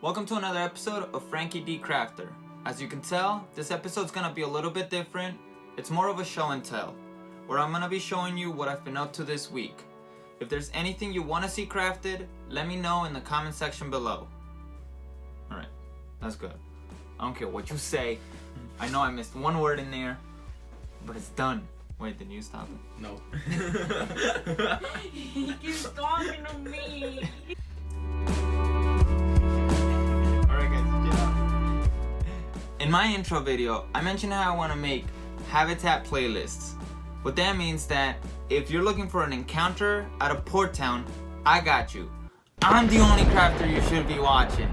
Welcome to another episode of Franky D Crafter. As you can tell, this episode's gonna be a little bit different. It's more of a show and tell, where I'm gonna be showing you what I've been up to this week. If there's anything you wanna see crafted, let me know in the comment section below. Alright, that's good. I don't care what you say. I know I missed one word in there, but it's done. Wait, did you stop it? No. He keeps talking to me. In my intro video, I mentioned how I want to make habitat playlists. What that means that if you're looking for an encounter at a port town, I got you. I'm the only crafter you should be watching.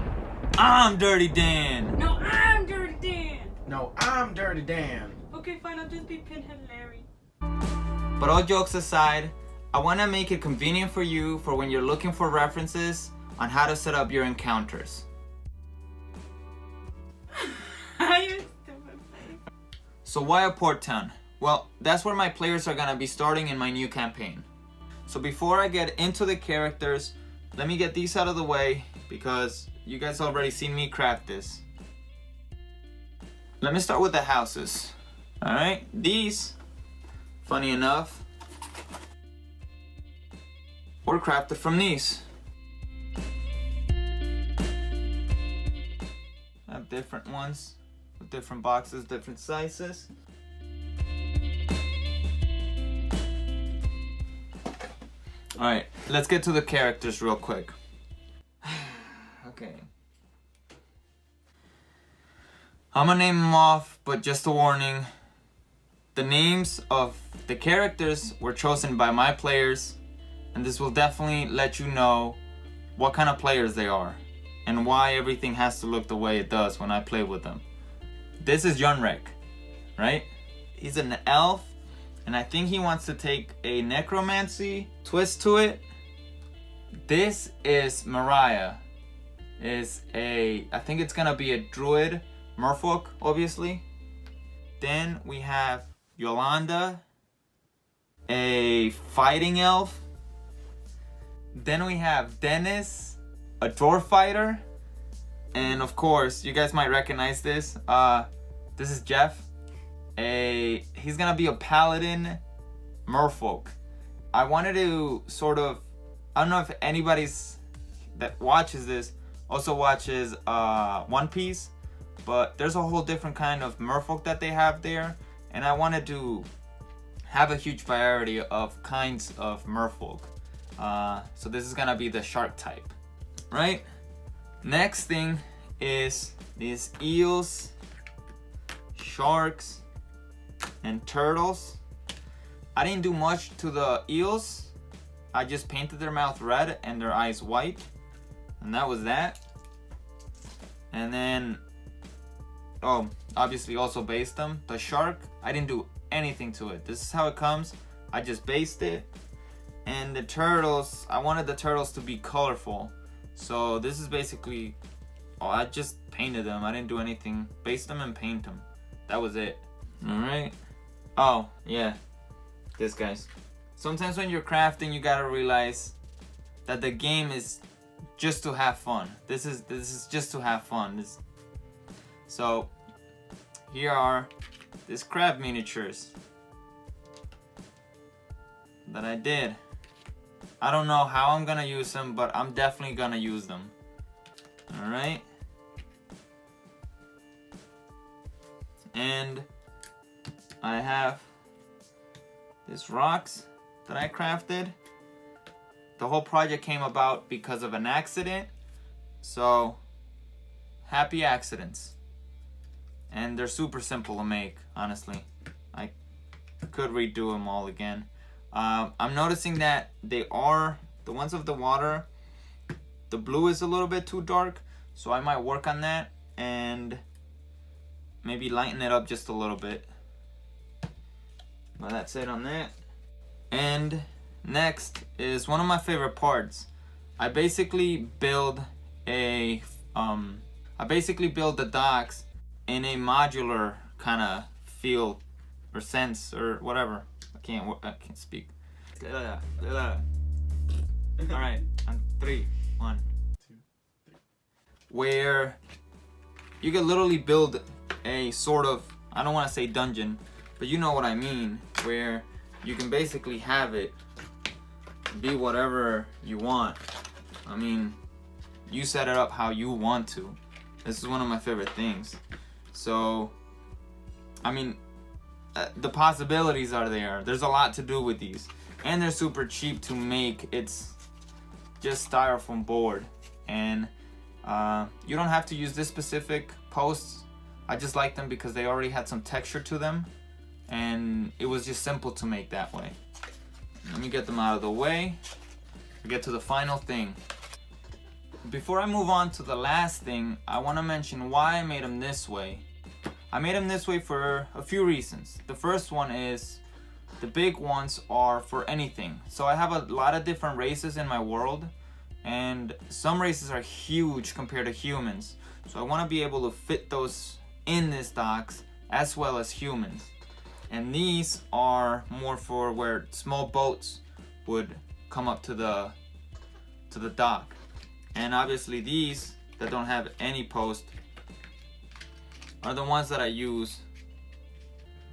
I'm Dirty Dan. No, I'm Dirty Dan. No, I'm Dirty Dan. Okay, fine, I'll just be Pinhead Larry. But all jokes aside, I want to make it convenient for you for when you're looking for references on how to set up your encounters. So why a port town? Well, that's where my players are gonna be starting in my new campaign. So before I get into the characters, let me get these out of the way because you guys already seen me craft this. Let me start with the houses. Alright, these, funny enough, were crafted from these. I have different ones. With different boxes, different sizes. Alright, let's get to the characters real quick. Okay. I'm gonna name them off, but just a warning. The names of the characters were chosen by my players, and this will definitely let you know what kind of players they are and why everything has to look the way it does when I play with them. This is Yunrek, right? He's an elf, and I think he wants to take a necromancy twist to it. This is Mariah. I think it's gonna be a druid, merfolk, obviously. Then we have Yolanda, a fighting elf. Then we have Denis, a dwarf fighter. And of course, you guys might recognize this. This is Jeff. He's gonna be a paladin merfolk. I wanted to I don't know if anybody's that watches this also watches One Piece, but there's a whole different kind of merfolk that they have there, and I wanted to have a huge variety of kinds of merfolk. So this is gonna be the shark type, right? Next thing is these eels, sharks, and turtles. I didn't do much to the eels. I just painted their mouth red and their eyes white. And that was that. And then, obviously also based them. The shark, I didn't do anything to it. This is how it comes. I just based it. And the turtles, I wanted the turtles to be colorful. So this is basically, I just painted them. I didn't do anything. Based them and paint them. That was it. Alright. Oh, yeah. This, guys. Sometimes when you're crafting, you gotta realize that the game is just to have fun. This is just to have fun. So, here are these crab miniatures that I did. I don't know how I'm gonna use them, but I'm definitely gonna use them. Alright. And I have these rocks that I crafted. The whole project came about because of an accident. So, happy accidents. And they're super simple to make, honestly. I could redo them all again. I'm noticing that the ones of the water, the blue is a little bit too dark, so I might work on that and maybe lighten it up just a little bit. But that's it on that. And next is one of my favorite parts. I basically build the docks in a modular kind of feel or sense or whatever. I can't speak. Alright, on 3, 1, 2, 3. where you can literally build a sort of, I don't want to say dungeon, but you know what I mean, where you can basically have it be whatever you want. I mean, you set it up how you want to. This is one of my favorite things. So, I mean, the possibilities are there. There's a lot to do with these. And they're super cheap to make. It's just styrofoam board. And you don't have to use this specific posts. I just like them because they already had some texture to them. And it was just simple to make that way. Let me get them out of the way. We get to the final thing. Before I move on to the last thing, I want to mention why I made them this way. I made them this way for a few reasons. The first one is the big ones are for anything. So I have a lot of different races in my world, and some races are huge compared to humans. So I want to be able to fit those in this docks as well as humans. And these are more for where small boats would come up to the dock. And obviously these that don't have any post are the ones that I use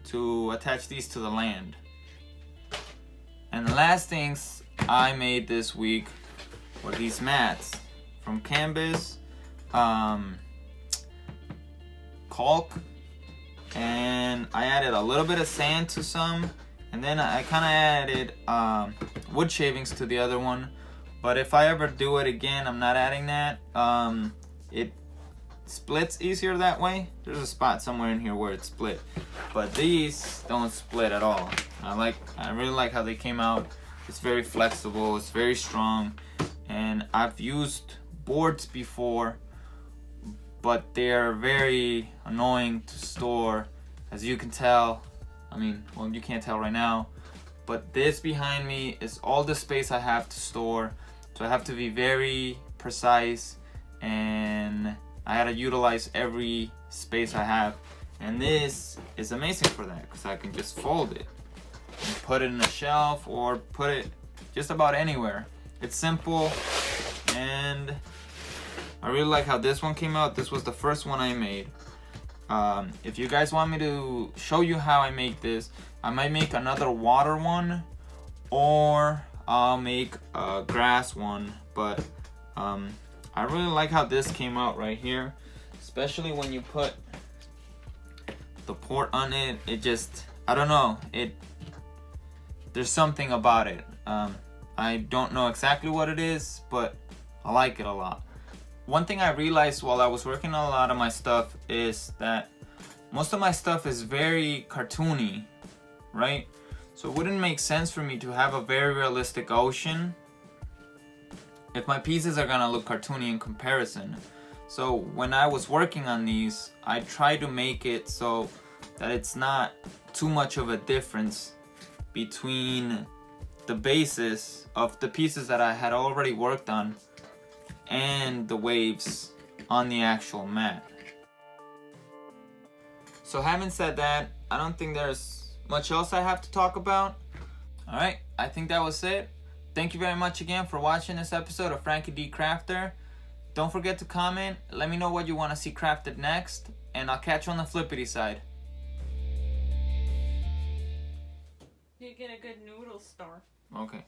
to attach these to the land. And the last things I made this week were these mats from canvas, caulk, and I added a little bit of sand to some, and then I kind of added wood shavings to the other one. But if I ever do it again, I'm not adding that. It splits easier that way. There's a spot somewhere in here where it split, but these don't split at all. I really like how they came out. It's very flexible, it's very strong, and I've used boards before, but they're very annoying to store, as you can tell. I mean, well, you can't tell right now, but this behind me is all the space I have to store. So I have to be very precise, and I had to utilize every space I have. And this is amazing for that, because I can just fold it and put it in a shelf or put it just about anywhere. It's simple, and I really like how this one came out. This was the first one I made. If you guys want me to show you how I make this, I might make another water one, or I'll make a grass one. But I really like how this came out right here, especially when you put the port on it. It just, I don't know, there's something about it. I don't know exactly what it is, but I like it a lot. One thing I realized while I was working on a lot of my stuff is that most of my stuff is very cartoony, right? So it wouldn't make sense for me to have a very realistic ocean if my pieces are gonna look cartoony in comparison. So when I was working on these, I tried to make it so that it's not too much of a difference between the basis of the pieces that I had already worked on and the waves on the actual mat. So having said that, I don't think there's much else I have to talk about. Alright, I think that was it. Thank you very much again for watching this episode of Franky D Crafter. Don't forget to comment, let me know what you want to see crafted next, and I'll catch you on the flippity side. You get a good noodle star. Okay.